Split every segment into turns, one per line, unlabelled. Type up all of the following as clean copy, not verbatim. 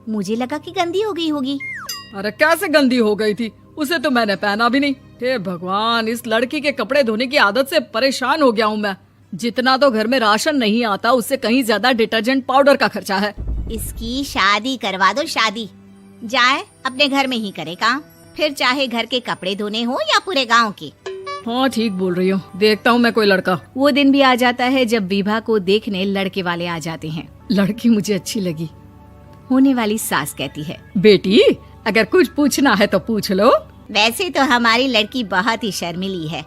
मुझे लगा कि गंदी हो गई होगी।
अरे कैसे गंदी हो गई थी, उसे तो मैंने पहना भी नहीं। हे भगवान, इस लड़की के कपड़े धोने की आदत से परेशान हो गया हूँ मैं। जितना तो घर में राशन नहीं आता उससे कहीं ज्यादा डिटर्जेंट पाउडर का खर्चा है।
इसकी शादी करवा दो, शादी। जाए अपने घर में ही करे काम, फिर चाहे घर के कपड़े धोने हो या पूरे गांव के।
हाँ ठीक बोल रही हूँ, देखता हूँ मैं कोई लड़का।
वो दिन भी आ जाता है जब विभा को देखने लड़के वाले आ जाते हैं।
लड़की मुझे अच्छी लगी।
होने वाली सास कहती है,
बेटी अगर कुछ पूछना है तो पूछ लो।
वैसे तो हमारी लड़की बहुत ही शर्मीली है,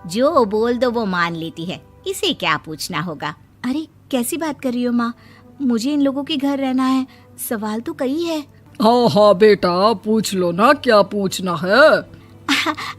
जो बोल दो वो मान लेती है, इसे क्या पूछना होगा।
अरे कैसी बात कर रही हो माँ, मुझे इन लोगों के घर रहना है, सवाल तो कई है।
हाँ हाँ बेटा पूछ लो ना, क्या पूछना है।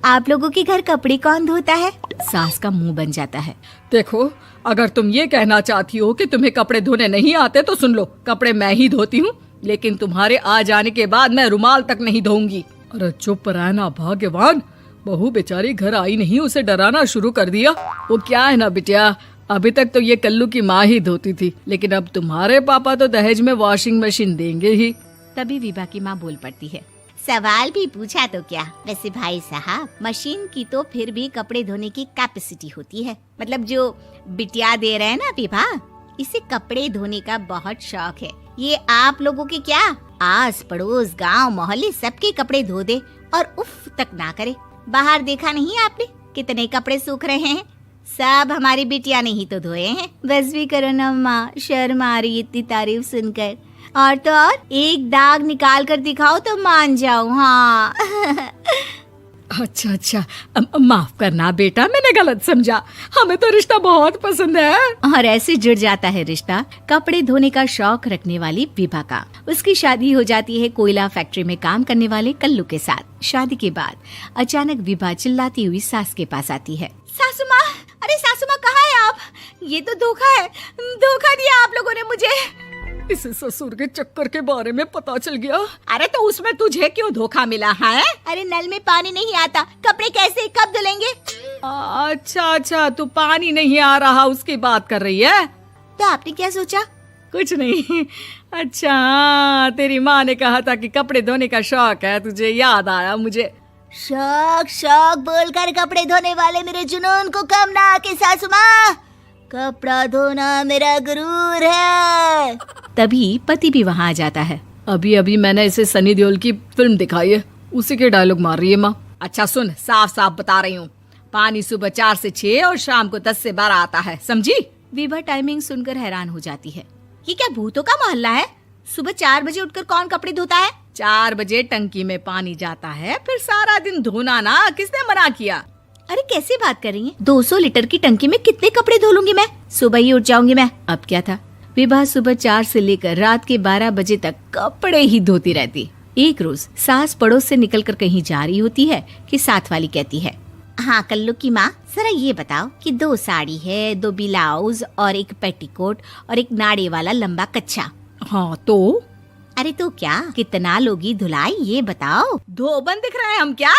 आप लोगों के घर कपड़े कौन धोता है? सास का मुंह बन जाता है।
देखो अगर तुम ये कहना चाहती हो कि तुम्हें कपड़े धोने नहीं आते तो सुन लो, कपड़े मैं ही धोती हूँ, लेकिन तुम्हारे आ जाने के बाद मैं रुमाल तक नहीं धोऊंगी। अरे चुप रहना भाग्यवान, बहू बेचारी घर आई नहीं, उसे डराना शुरू कर दिया। वो क्या है ना बिटिया, अभी तक तो ये कल्लू की माँ ही धोती थी, लेकिन अब तुम्हारे पापा तो दहेज में वॉशिंग मशीन देंगे ही।
तभी विभा की माँ बोल पड़ती है,
सवाल भी पूछा तो क्या। वैसे भाई साहब, मशीन की तो फिर भी कपड़े धोने की कैपेसिटी होती है। मतलब जो बिटिया दे रहे हैं ना विभा, इसे कपड़े धोने का बहुत शौक है। ये आप लोगों के क्या, आस पड़ोस गांव मोहल्ले सबके कपड़े धो दे और उफ तक ना करे। बाहर देखा नहीं आपने कितने कपड़े सूख रहे हैं, सब हमारी बिटिया ने ही तो धोए हैं।
बस भी करो ना माँ, शर्म आ रही इतनी तारीफ सुनकर। और तो और एक दाग निकाल कर दिखाओ तो मान जाऊं। हाँ
अच्छा माफ करना बेटा, मैंने गलत समझा, हमें तो रिश्ता बहुत पसंद है।
और ऐसे जुड़ जाता है रिश्ता कपड़े धोने का शौक रखने वाली विभा का। उसकी शादी हो जाती है कोयला फैक्ट्री में काम करने वाले कल्लू के साथ। शादी के बाद अचानक विभा चिल्लाती हुई सास के पास आती है,
सासू माँ, अरे सासू माँ कहाँ है आप? ये तो धोखा है, धोखा दिया आप लोगों ने मुझे।
इसे ससुर के चक्कर के बारे में पता चल गया।
अरे तो उसमें तुझे क्यों धोखा मिला है? अरे नल में पानी नहीं आता, कपड़े कैसे कब धुलेंगे?
अच्छा तू पानी नहीं आ रहा उसकी बात कर रही है।
तो आपने क्या सोचा?
कुछ नहीं। अच्छा तेरी माँ ने कहा था कि कपड़े धोने का शौक है तुझे, याद आया मुझे।
शौक शौक बोलकर कपड़े धोने वाले मेरे जुनून को कम ना आके सासू माँ, कपड़ा धोना मेरा गुरूर है।
तभी पति भी वहाँ आ जाता है।
अभी अभी मैंने इसे सनी देओल की फिल्म दिखाई है, उसी के डायलॉग मार रही है माँ। अच्छा सुन, साफ साफ बता रही हूँ, पानी सुबह 4 से 6 और शाम को 10 से 12 आता है, समझी?
विभा टाइमिंग सुनकर हैरान हो जाती है।
ये क्या भूतों का मोहल्ला है? सुबह 4 बजे उठकर कौन कपड़े धोता है?
4 बजे टंकी में पानी जाता है, फिर सारा दिन धोना ना, किसने मना किया?
अरे कैसी बात कर रही हैं?
200 लीटर की टंकी में कितने कपड़े धो लूंगी मैं, सुबह ही उठ जाऊंगी मैं। अब क्या था, विभा सुबह 4 से लेकर रात के 12 बजे तक कपड़े ही धोती रहती। एक रोज सास पड़ोस से निकलकर कहीं जा रही होती है कि साथ वाली कहती है,
हाँ कल्लू की माँ, जरा ये बताओ कि 2 साड़ी है, 2 ब्लाउज और एक पेटीकोट और एक नाड़े वाला लंबा कच्छा।
हाँ तो?
अरे तो क्या, कितना लोगी धुलाई ये बताओ।
धोबन दिख रहे हैं हम क्या?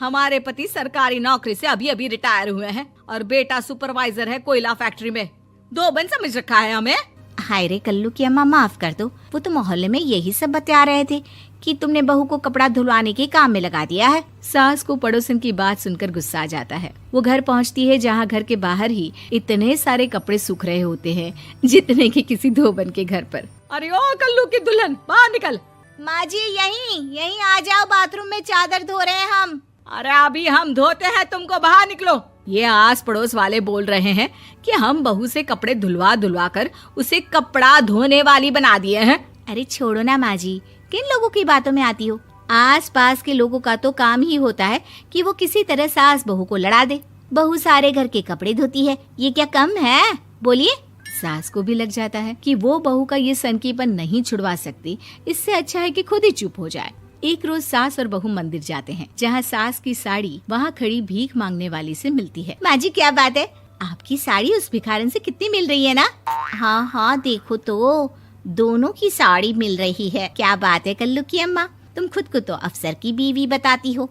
हमारे पति सरकारी नौकरी से अभी अभी रिटायर हुए हैं और बेटा सुपरवाइजर है कोयला फैक्ट्री में। धोबन समझ रखा है हमें?
हाय रे कल्लू की अम्मा, माफ कर दो, वो तो मोहल्ले में यही सब बता रहे थे कि तुमने बहू को कपड़ा धुलवाने के काम में लगा दिया है।
सास को पड़ोसन की बात सुनकर गुस्सा आ जाता है। वो घर पहुंचती है जहां घर के बाहर ही इतने सारे कपड़े सूख रहे होते हैं जितने कि किसी धोबन के घर पर।
अरे ओ कल्लू की दुल्हन, बाहर निकल।
माँ जी यहीं आ जाओ, बाथरूम में चादर धो रहे हैं हम।
अरे अभी हम धोते हैं, तुमको बाहर निकलो। ये आस पड़ोस वाले बोल रहे हैं कि हम बहू से कपड़े धुलवा कर उसे कपड़ा धोने वाली बना दिए हैं।
अरे छोड़ो ना माँ जी, किन लोगों की बातों में आती हो? आस पास के लोगों का तो काम ही होता है कि वो किसी तरह सास बहू को लड़ा दे। बहू सारे घर के कपड़े धोती है, ये क्या कम है? बोलिए।
सास को भी लग जाता है कि वो बहू का ये सनकीपन नहीं छुड़वा सकती, इससे अच्छा है कि खुद ही चुप हो जाए। एक रोज सास और बहू मंदिर जाते हैं, जहाँ सास की साड़ी वहाँ खड़ी भीख मांगने वाली से मिलती है।
माँ जी क्या बात है, आपकी साड़ी उस भिखारन से कितनी मिल रही है ना? हाँ देखो तो दोनों की साड़ी मिल रही है। क्या बात है कल्लू की अम्मा, तुम खुद को तो अफसर की बीवी बताती हो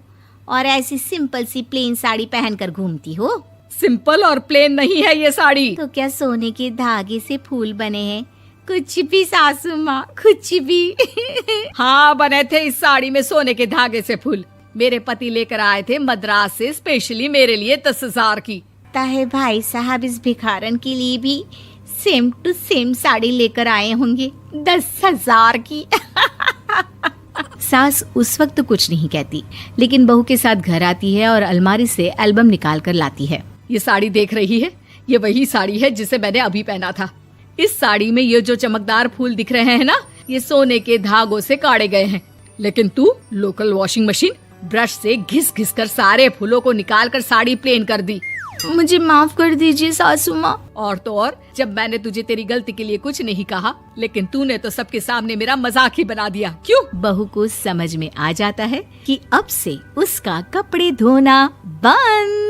और ऐसी सिंपल सी प्लेन साड़ी पहनकर घूमती हो।
सिंपल और प्लेन नहीं है ये साड़ी।
तो क्या सोने के धागे से फूल बने हैं? कुछ भी सासू माँ, कुछ भी।
हाँ, बने थे इस साड़ी में सोने के धागे से फूल। मेरे पति लेकर आए थे मद्रास से स्पेशली मेरे लिए 10,000 की।
ताहे भाई साहब इस भिखारन के लिए भी सेम टू सेम साड़ी लेकर आए होंगे 10,000 की।
सास उस वक्त कुछ नहीं कहती, लेकिन बहू के साथ घर आती है और अलमारी से एल्बम निकाल कर लाती है।
ये साड़ी देख रही है, ये वही साड़ी है जिसे मैंने अभी पहना था। इस साड़ी में ये जो चमकदार फूल दिख रहे हैं ना, ये सोने के धागों से काढ़े गए हैं। लेकिन तू लोकल वॉशिंग मशीन ब्रश से घिस घिस कर सारे फूलों को निकाल कर साड़ी प्लेन कर दी।
मुझे माफ कर दीजिए सासू माँ।
और तो और, जब मैंने तुझे तेरी गलती के लिए कुछ नहीं कहा, लेकिन तूने तो सबके सामने मेरा मजाक ही बना दिया। क्यों?
बहू को समझ में आ जाता है कि अब से उसका कपड़े धोना बंद।